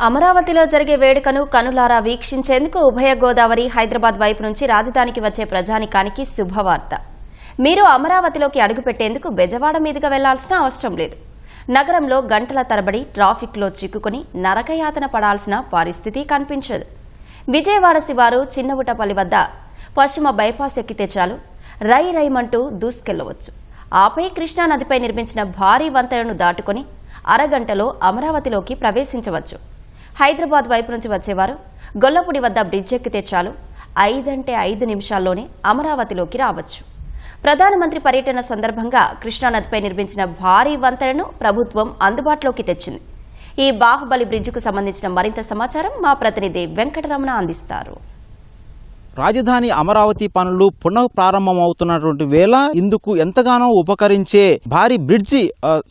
అమరావతిలో జరిగే వేడుకను కనులారా వీక్షించేందుకు ఉభయ గోదావరి హైదరాబాద్ వైపు నుంచి రాజధానికి వచ్చే ప్రజానికానికి శుభవార్త. మీరు అమరావతిలోకి అడుగుపెట్టేందుకు బెజవాడ మీదుగా వెళ్లాల్సిన అవసరం లేదు. నగరంలో గంటల తరబడి ట్రాఫిక్లో చిక్కుకుని నరకయాతన పడాల్సిన పరిస్థితి కనిపించదు. విజయవాడ శివారు చిన్నవుటపల్లి వద్ద పశ్చిమ బైపాస్ ఎక్కితే చాలు రై రైమంటూ దూసుకెళ్లవచ్చు. ఆపై కృష్ణానదిపై నిర్మించిన భారీ వంతెనను దాటుకుని అరగంటలో అమరావతిలోకి ప్రవేశించవచ్చు. హైదరాబాద్ వైపు నుంచి వచ్చేవారు గొల్లపూడి వద్ద బ్రిడ్జ్ ఎక్కితే చాలు 5 నిమిషాల్లోనే అమరావతిలోకి రావచ్చు. ప్రధానమంత్రి పర్యటన సందర్భంగా కృష్ణానదిపై నిర్మించిన భారీ వంతెనను ప్రభుత్వం అందుబాటులోకి తెచ్చింది. ఈ బాహుబలి బ్రిడ్జికు సంబంధించిన మరింత సమాచారం మా ప్రతినిధి వెంకటరమణ అందిస్తారు. రాజధాని అమరావతి పనులు పునః ప్రారంభమవుతున్నటువంటి వేళ ఇందుకు ఎంతగానో ఉపకరించే భారీ బ్రిడ్జి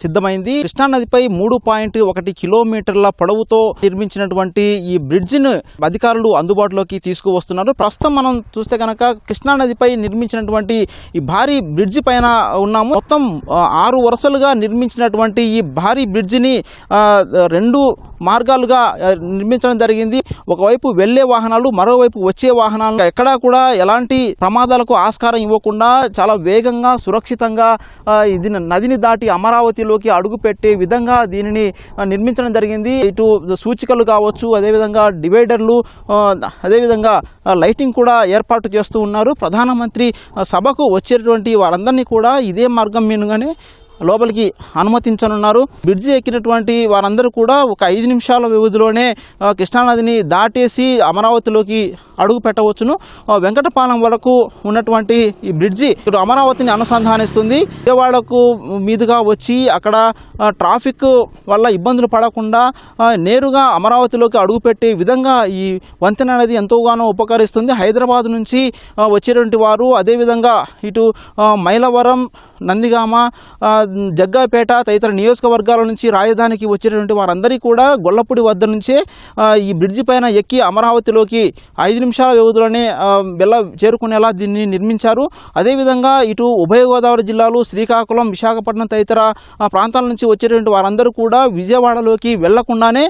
సిద్ధమైంది. కృష్ణానదిపై 3.1 కిలోమీటర్ల పొడవుతో నిర్మించినటువంటి ఈ బ్రిడ్జిను అధికారులు అందుబాటులోకి తీసుకువస్తున్నారు. ప్రస్తుతం మనం చూస్తే కనుక కృష్ణానదిపై నిర్మించినటువంటి ఈ భారీ బ్రిడ్జి పైన ఉన్నాము. మొత్తం 6 వరుసలుగా నిర్మించినటువంటి ఈ భారీ బ్రిడ్జిని 2 మార్గాలుగా నిర్మించడం జరిగింది. ఒకవైపు వెళ్లే వాహనాలు, మరోవైపు వచ్చే వాహనాలు ఎక్కడా కూడా ఎలాంటి ప్రమాదాలకు ఆస్కారం ఇవ్వకుండా చాలా వేగంగా సురక్షితంగా ఇది నదిని దాటి అమరావతిలోకి అడుగు పెట్టే విధంగా దీనిని నిర్మించడం జరిగింది. ఇటు సూచికలు కావచ్చు, అదేవిధంగా డివైడర్లు, అదేవిధంగా లైటింగ్ కూడా ఏర్పాటు చేస్తూ ఉన్నారు. ప్రధానమంత్రి సభకు వచ్చేటువంటి వారందరినీ కూడా ఇదే మార్గం మీదుగానే లోపలికి అనుమతించనున్నారు. బ్రిడ్జి ఎక్కినటువంటి వారందరూ కూడా ఒక 5 నిమిషాల వ్యవధిలోనే కృష్ణానదిని దాటేసి అమరావతిలోకి అడుగు పెట్టవచ్చును. వెంకటపాలెం వరకు ఉన్నటువంటి ఈ బ్రిడ్జి ఇప్పుడు అమరావతిని అనుసంధానిస్తుంది. విజయవాడకు మీదుగా వచ్చి అక్కడ ట్రాఫిక్ వల్ల ఇబ్బందులు పడకుండా నేరుగా అమరావతిలోకి అడుగుపెట్టే విధంగా ఈ వంతెన అనేది ఎంతోగానో ఉపకరిస్తుంది. హైదరాబాద్ నుంచి వచ్చేటువంటి వారు, అదేవిధంగా ఇటు మైలవరం, నందిగామ, జగ్గాపేట తదితర నియోజకవర్గాల నుంచి రాజధానికి వచ్చేటువంటి వారందరికీ కూడా గొల్లపూడి వద్ద నుంచే ఈ బ్రిడ్జి పైన ఎక్కి అమరావతిలోకి 5 నిమిషాల వ్యవధిలోనే చేరుకునేలా దీన్ని నిర్మించారు. అదేవిధంగా ఇటు ఉభయ గోదావరి జిల్లాలు, శ్రీకాకుళం, విశాఖపట్నం తదితర ప్రాంతాల నుంచి వచ్చేటువంటి వారందరూ కూడా విజయవాడలోకి వెళ్లకుండానే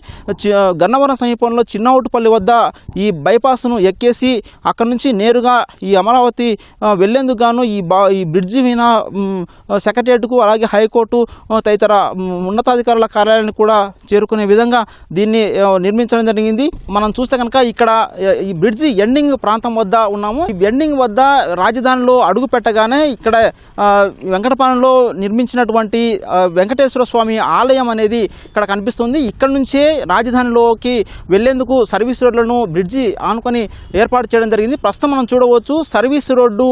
గన్నవరం సమీపంలో చిన్నవుటపల్లి వద్ద ఈ బైపాస్ను ఎక్కేసి అక్కడి నుంచి నేరుగా ఈ అమరావతి వెళ్లేందుకు గాను ఈ బ్రిడ్జి మీద సెక్రటేరియట్కు, అలాగే హైకోర్టు తదితర ఉన్నతాధికారుల కార్యాలయాన్ని కూడా చేరుకునే విధంగా దీన్ని నిర్మించడం జరిగింది. మనం చూస్తే కనుక ఇక్కడ ఈ బ్రిడ్జి ఎండింగ్ ప్రాంతం వద్ద ఉన్నాము. ఈ ఎండింగ్ వద్ద రాజధానిలో అడుగు పెట్టగానే ఇక్కడ వెంకటపాలెంలో నిర్మించినటువంటి వెంకటేశ్వర స్వామి ఆలయం అనేది ఇక్కడ కనిపిస్తుంది. ఇక్కడ నుంచే రాజధానిలోకి వెళ్లేందుకు సర్వీస్ రోడ్లను బ్రిడ్జి ఆనుకొని ఏర్పాటు చేయడం జరిగింది. ప్రస్తుతం మనం చూడవచ్చు సర్వీస్ రోడ్డు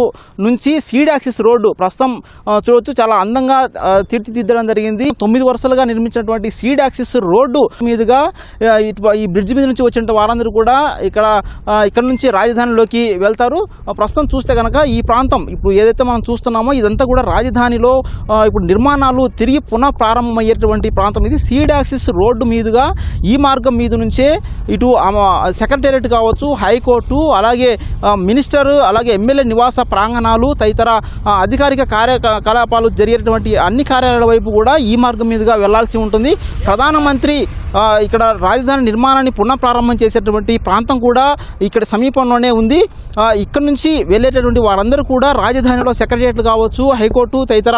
నుంచి సీడ్ యాక్సిస్ రోడ్డు ప్రస్తుతం చూడవచ్చు చాలా అందంగా తీర్చిదిద్దడం జరిగింది. 9 వరుసలుగా నిర్మించినటువంటి సీడ్ యాక్సిస్ రోడ్డు మీదుగా ఈ బ్రిడ్జి మీద నుంచి వచ్చిన వారందరూ కూడా ఇక్కడ నుంచి రాజధానిలోకి వెళ్తారు. ప్రస్తుతం చూస్తే కనుక ఈ ప్రాంతం ఇప్పుడు ఏదైతే మనం చూస్తున్నామో ఇదంతా కూడా రాజధానిలో ఇప్పుడు నిర్మాణాలు తిరిగి పునః ప్రారంభమయ్యేటువంటి ప్రాంతం. ఇది సీడ్ యాక్సిస్ రోడ్డు మీదుగా ఈ మార్గం మీద నుంచే ఇటు సెక్రటేరియట్ కావచ్చు, హైకోర్టు, అలాగే మినిస్టర్, అలాగే ఎమ్మెల్యే నివాస ప్రాంగణాలు తదితర అధికారిక కార్యకలాపాలు జరిగేటువంటి అన్ని కార్యాలయాల వైపు కూడా ఈ మార్గం మీదుగా వెళ్లాల్సి ఉంటుంది. ప్రధానమంత్రి ఇక్కడ రాజధాని నిర్మాణాన్ని పునః ప్రారంభం చేసేటువంటి ప్రాంతం కూడా ఇక్కడ సమీపంలోనే ఉంది. ఇక్కడ నుంచి వెళ్ళేటటువంటి వారందరూ కూడా రాజధానిలో సెక్రటేరియట్లు కావచ్చు, హైకోర్టు తదితర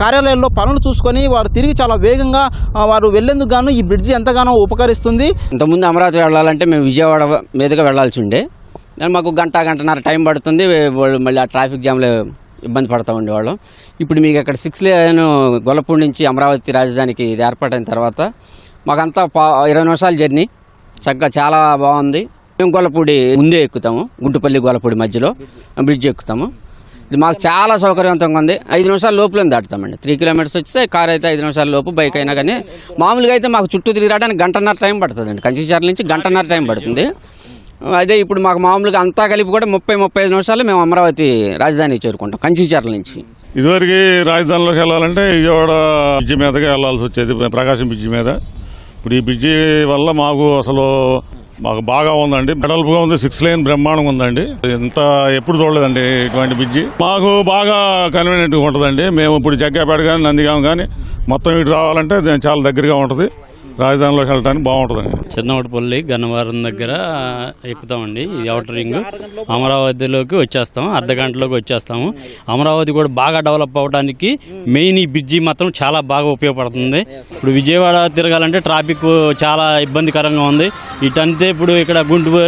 కార్యాలయాల్లో పనులు చూసుకొని వారు తిరిగి చాలా వేగంగా వారు వెళ్లేందుకు గాను ఈ బ్రిడ్జి ఎంతగానో ఉపకరిస్తుంది. ఇంతకుముందు అమరావతి వెళ్ళాలంటే మేము విజయవాడ మీదుగా వెళ్లాల్సి ఉండే, మాకు గంటన్నర టైం పడుతుంది. మళ్ళీ ఆ ట్రాఫిక్ జామ్లో ఇబ్బంది పడతా ఉండేవాళ్ళం. ఇప్పుడు మీకు ఇక్కడ 6 లేన్ గొల్లపూడి నుంచి అమరావతి రాజధానికి ఇది ఏర్పాటైన తర్వాత మాకంతా 20 నిమిషాల జర్నీ చక్కగా చాలా బాగుంది. మేము గొల్లపూడి ముందే ఎక్కుతాము, గుంటుపల్లి గొల్లపూడి మధ్యలో బ్రిడ్జ్ ఎక్కుతాము. ఇది మాకు చాలా సౌకర్యవంతంగా ఉంది. 5 నిమిషాల లోపలే దాటుతామండి. 3 కిలోమీటర్స్ వచ్చి కార్ అయితే 5 నిమిషాల లోపు, బైక్ అయినా కానీ. మామూలుగా అయితే మాకు చుట్టూ తిరిగి రావడానికి గంటన్నర టైం పడుతుందండి. కంచిచర్ల నుంచి గంటన్నర టైం పడుతుంది. అదే ఇప్పుడు మాకు మామూలుగా అంతా కలిపి కూడా 30-35 నిమిషాలు మేము అమరావతి రాజధానికి చేరుకుంటాం కంచిచర్ల నుంచి. ఇదివరకు రాజధానిలోకి వెళ్ళాలంటే విజయవాడ బ్రిడ్జి మీదగా వెళ్లాల్సి వచ్చేది, ప్రకాశం బ్రిడ్జి మీద. ఇప్పుడు ఈ బ్రిడ్జి వల్ల మాకు బాగా ఉందండి. వెడల్పుగా ఉంది, 6 లేన్ బ్రహ్మాండంగా ఉందండి. ఇంత ఎప్పుడు చూడలేదండి ఇటువంటి బ్రిడ్జి. మాకు బాగా కన్వీనియంట్గా ఉంటుందండి. మేము ఇప్పుడు జగ్గాపేట కానీ, నందిగామ కానీ మొత్తం ఇటు రావాలంటే చాలా దగ్గరగా ఉంటుంది. రాజధానిలోకి వెళ్ళడానికి బాగుంటుందండి. చిన్నవటపల్లి గన్నవరం దగ్గర ఎక్కుతామండి. ఇది అవుటర్ రింగ్. అమరావతిలోకి వచ్చేస్తాం, అర్ధ గంటలోకి వచ్చేస్తాము. అమరావతి కూడా బాగా డెవలప్ అవడానికి మెయిన్ ఈ బ్రిడ్జి మాత్రం చాలా బాగా ఉపయోగపడుతుంది. ఇప్పుడు విజయవాడ తిరగాలంటే ట్రాఫిక్ చాలా ఇబ్బందికరంగా ఉంది. ఇటంతే ఇప్పుడు ఇక్కడ గుంటూరు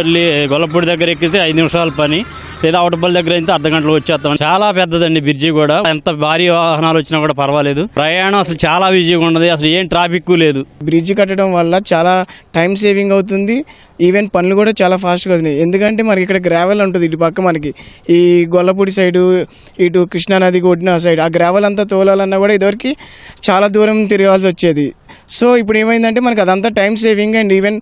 గొల్లపూడి దగ్గర ఎక్కితే 5 నిమిషాల పని, లేదా అవటపల్లి దగ్గర అయితే అర్ధ గంటలో వచ్చేస్తాం. చాలా పెద్దదండి బ్రిడ్జి కూడా. ఎంత భారీ వాహనాలు వచ్చినా కూడా పర్వాలేదు. ప్రయాణం అసలు చాలా ఈజీగా ఉన్నది. అసలు ఏం ట్రాఫిక్ లేదు. బ్రిడ్జ్ కట్టడం వల్ల చాలా టైం సేవింగ్ అవుతుంది. ఈవెన్ పనులు కూడా చాలా ఫాస్ట్గా అవుతున్నాయి. ఎందుకంటే మనకి ఇక్కడ గ్రావెల్ ఉంటుంది. ఇటు పక్క మనకి ఈ గొల్లపూడి సైడు, ఇటు కృష్ణానదికి ఒడ్డిన సైడ్ ఆ గ్రావెల్ అంతా తోలాలన్నా కూడా ఇదివరకు చాలా దూరం తిరగాల్సి వచ్చేది. సో ఇప్పుడు ఏమైందంటే మనకి అదంతా time saving and even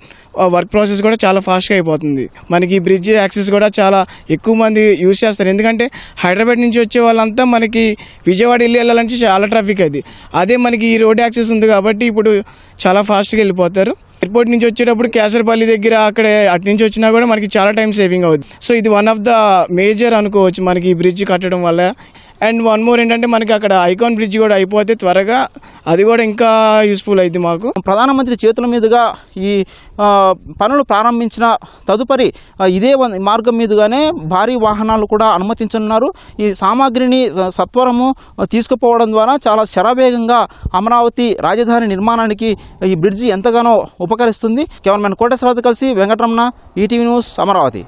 work process కూడా చాలా ఫాస్ట్గా అయిపోతుంది. మనకి ఈ బ్రిడ్జ్ యాక్సెస్ కూడా చాలా ఎక్కువ మంది యూజ్ చేస్తారు. ఎందుకంటే హైదరాబాద్ నుంచి వచ్చే వాళ్ళంతా మనకి విజయవాడ వెళ్ళాలంటే చాలా ట్రాఫిక్ అది. అదే మనకి ఈ రోడ్ యాక్సెస్ ఉంది కాబట్టి ఇప్పుడు చాలా ఫాస్ట్గా వెళ్ళిపోతారు. ఎయిర్పోర్ట్ నుంచి వచ్చేటప్పుడు కేసరపల్లి దగ్గర అక్కడ అటు నుంచి వచ్చినా కూడా మనకి చాలా టైం సేవింగ్ అవుతుంది. సో ఇది వన్ ఆఫ్ ద మేజర్ అనుకోవచ్చు మనకి ఈ బ్రిడ్జ్ కట్టడం వల్ల. అండ్ వన్ మోర్ ఏంటంటే మనకి అక్కడ ఐకాన్ బ్రిడ్జ్ కూడా అయిపోతే త్వరగా అది కూడా ఇంకా యూస్ఫుల్ అయింది మాకు. ప్రధానమంత్రి చేతుల మీదుగా ఈ పనులు ప్రారంభించిన తదుపరి ఇదే మార్గం మీదుగానే భారీ వాహనాలు కూడా అనుమతించనున్నారు. ఈ సామాగ్రిని సత్వరము తీసుకుపోవడం ద్వారా చాలా శరవేగంగా అమరావతి రాజధాని నిర్మాణానికి ఈ బ్రిడ్జి ఎంతగానో ఉపకరిస్తుంది. కెమెరామెన్ కోటేశ్వరరావుతో కలిసి వెంకటరమణ, ఈటీవీ న్యూస్, అమరావతి.